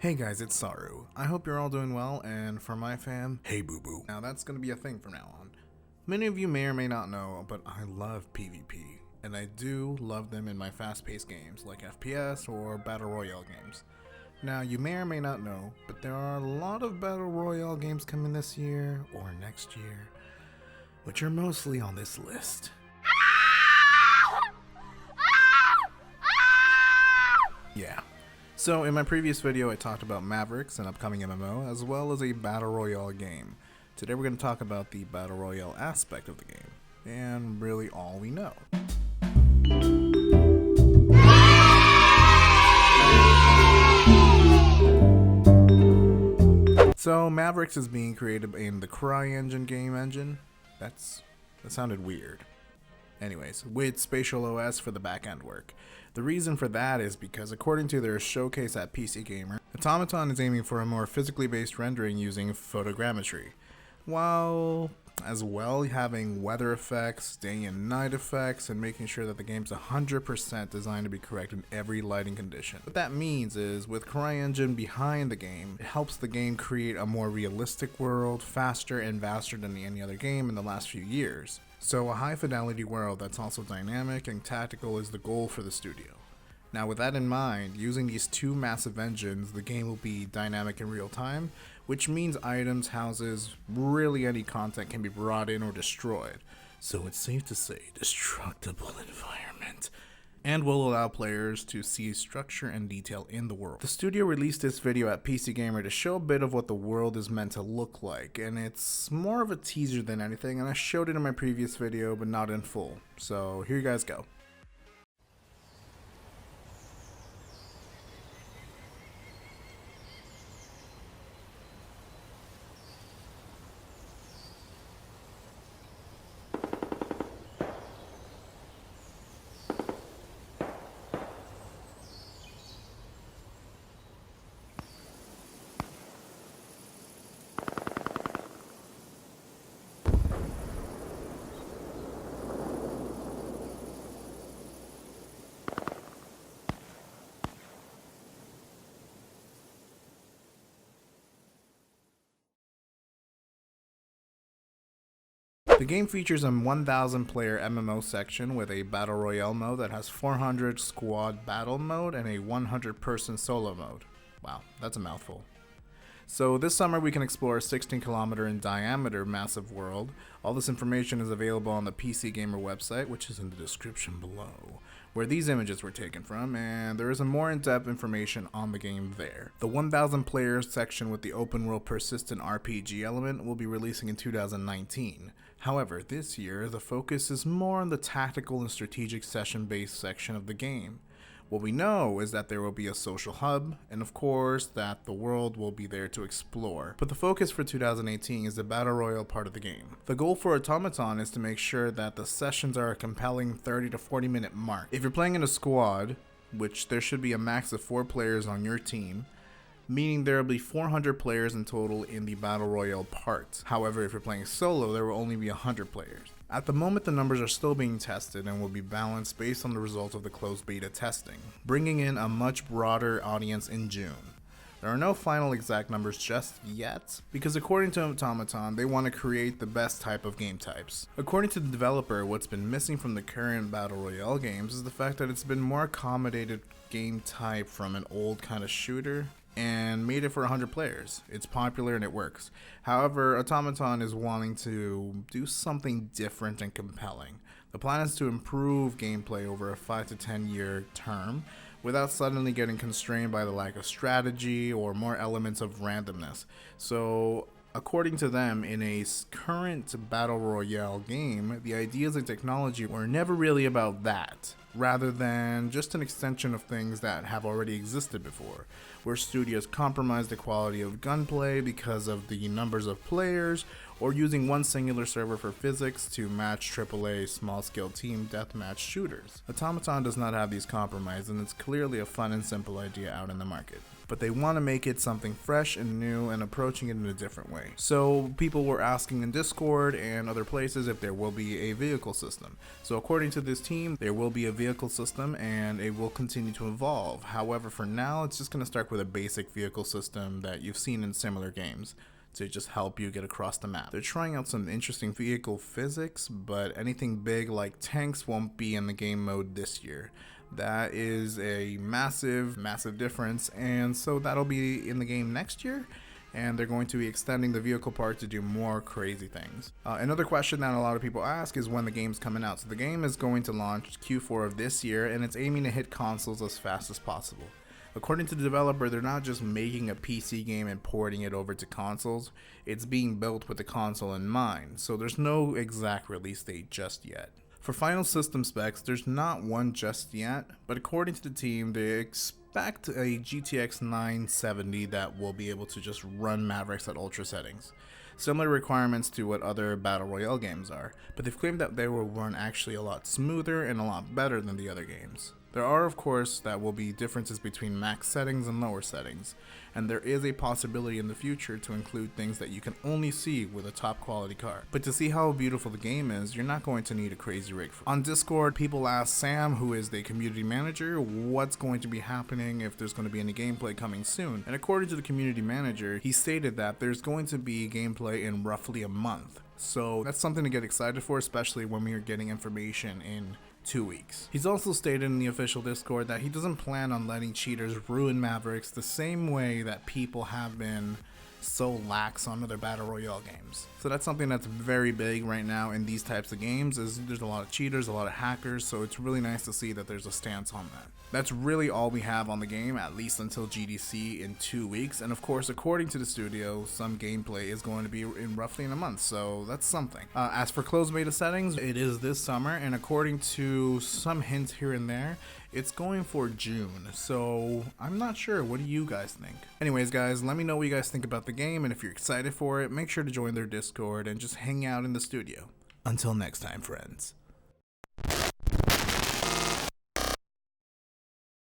Hey guys, it's Saru. I hope you're all doing well, and for my fam, hey boo boo. Now that's gonna be a thing from now on. Many of you may or may not know, but I love PvP, and I do love them in my fast-paced games like FPS or Battle Royale games. Now you may or may not know, but there are a lot of Battle Royale games coming this year or next year, which are mostly on this list. Yeah. So in my previous video I talked about Mavericks, an upcoming MMO, as well as a Battle Royale game. Today we're going to talk about the Battle Royale aspect of the game, and really all we know. So Mavericks is being created in the CryEngine game engine. That sounded weird. Anyways, with Spatial OS for the backend work. The reason for that is because according to their showcase at PC Gamer, Automaton is aiming for a more physically based rendering using photogrammetry, while as well having weather effects, day and night effects, and making sure that the game's 100% designed to be correct in every lighting condition. What that means is, with CryEngine behind the game, it helps the game create a more realistic world faster and vaster than any other game in the last few years. So a high fidelity world that's also dynamic and tactical is the goal for the studio. Now with that in mind, using these two massive engines, the game will be dynamic in real time, which means items, houses, really any content can be brought in or destroyed. So it's safe to say destructible environment, and will allow players to see structure and detail in the world. The studio released this video at PC Gamer to show a bit of what the world is meant to look like, and it's more of a teaser than anything, and I showed it in my previous video but not in full. So here you guys go. The game features a 1,000 player MMO section with a Battle Royale mode that has 400 squad battle mode and a 100 person solo mode. Wow, that's a mouthful. So this summer we can explore a 16km in diameter massive world. All this information is available on the PC Gamer website, which is in the description below, where these images were taken from, and there is a more in-depth information on the game there. The 1,000 players section with the open world persistent RPG element will be releasing in 2019. However, this year the focus is more on the tactical and strategic session-based section of the game. What we know is that there will be a social hub, and of course that the world will be there to explore. But the focus for 2018 is the Battle Royale part of the game. The goal for Automaton is to make sure that the sessions are a compelling 30 to 40 minute mark. If you're playing in a squad, which there should be a max of 4 players on your team, meaning there will be 400 players in total in the Battle Royale part. However, if you're playing solo, there will only be 100 players. At the moment, the numbers are still being tested and will be balanced based on the results of the closed beta testing, bringing in a much broader audience in June. There are no final exact numbers just yet, because according to Automaton, they want to create the best type of game types. According to the developer, what's been missing from the current Battle Royale games is the fact that it's been more accommodated game type from an old kind of shooter, and made it for 100 players. It's popular and it works. However, Automaton is wanting to do something different and compelling. The plan is to improve gameplay over a 5 to 10 year term without suddenly getting constrained by the lack of strategy or more elements of randomness. So according to them, in a current Battle Royale game, the ideas and technology were never really about that, rather than just an extension of things that have already existed before, where studios compromise the quality of gunplay because of the numbers of players, or using one singular server for physics to match AAA small-scale team deathmatch shooters. Automaton does not have these compromises, and it's clearly a fun and simple idea out in the market. but they want to make it something fresh and new and approaching it in a different way. So people were asking in Discord and other places if there will be a vehicle system. So according to this team, there will be a vehicle system and it will continue to evolve. However, for now, it's just going to start with a basic vehicle system that you've seen in similar games to just help you get across the map. They're trying out some interesting vehicle physics, but anything big like tanks won't be in the game mode this year. That is a massive difference, and so that'll be in the game next year, and they're going to be extending the vehicle part to do more crazy things. Another question that a lot of people ask is when the game's coming out. So the game is going to launch Q4 of this year, and it's aiming to hit consoles as fast as possible. According to the developer, they're not just making a PC game and porting it over to consoles, it's being built with the console in mind, so there's no exact release date just yet. For final system specs, there's not one just yet, but according to the team, they expect a GTX 970 that will be able to just run Mavericks at ultra settings. Similar requirements to what other Battle Royale games are, but they've claimed that they will run actually a lot smoother and a lot better than the other games. There are, of course, that will be differences between max settings and lower settings, and there is a possibility in the future to include things that you can only see with a top quality card. But to see how beautiful the game is, you're not going to need a crazy rig for it. On Discord, people ask Sam, who is the community manager, what's going to be happening, if there's going to be any gameplay coming soon. And according to the community manager, he stated that there's going to be gameplay in roughly a month. So that's something to get excited for, especially when we are getting information in 2 weeks. He's also stated in the official Discord that he doesn't plan on letting cheaters ruin Mavericks the same way that people have been so lax on other Battle Royale games. So that's something that's very big right now in these types of games, is there's a lot of cheaters, a lot of hackers, so it's really nice to see that there's a stance on that. That's really all we have on the game, at least until GDC in 2 weeks, and of course, according to the studio, some gameplay is going to be in roughly in a month, so that's something. As for closed beta settings, it is this summer, and according to some hints here and there, it's going for June, so I'm not sure. What do you guys think? Anyways, guys, let me know what you guys think about the game, and if you're excited for it, make sure to join their Discord and just hang out in the studio. Until next time, friends.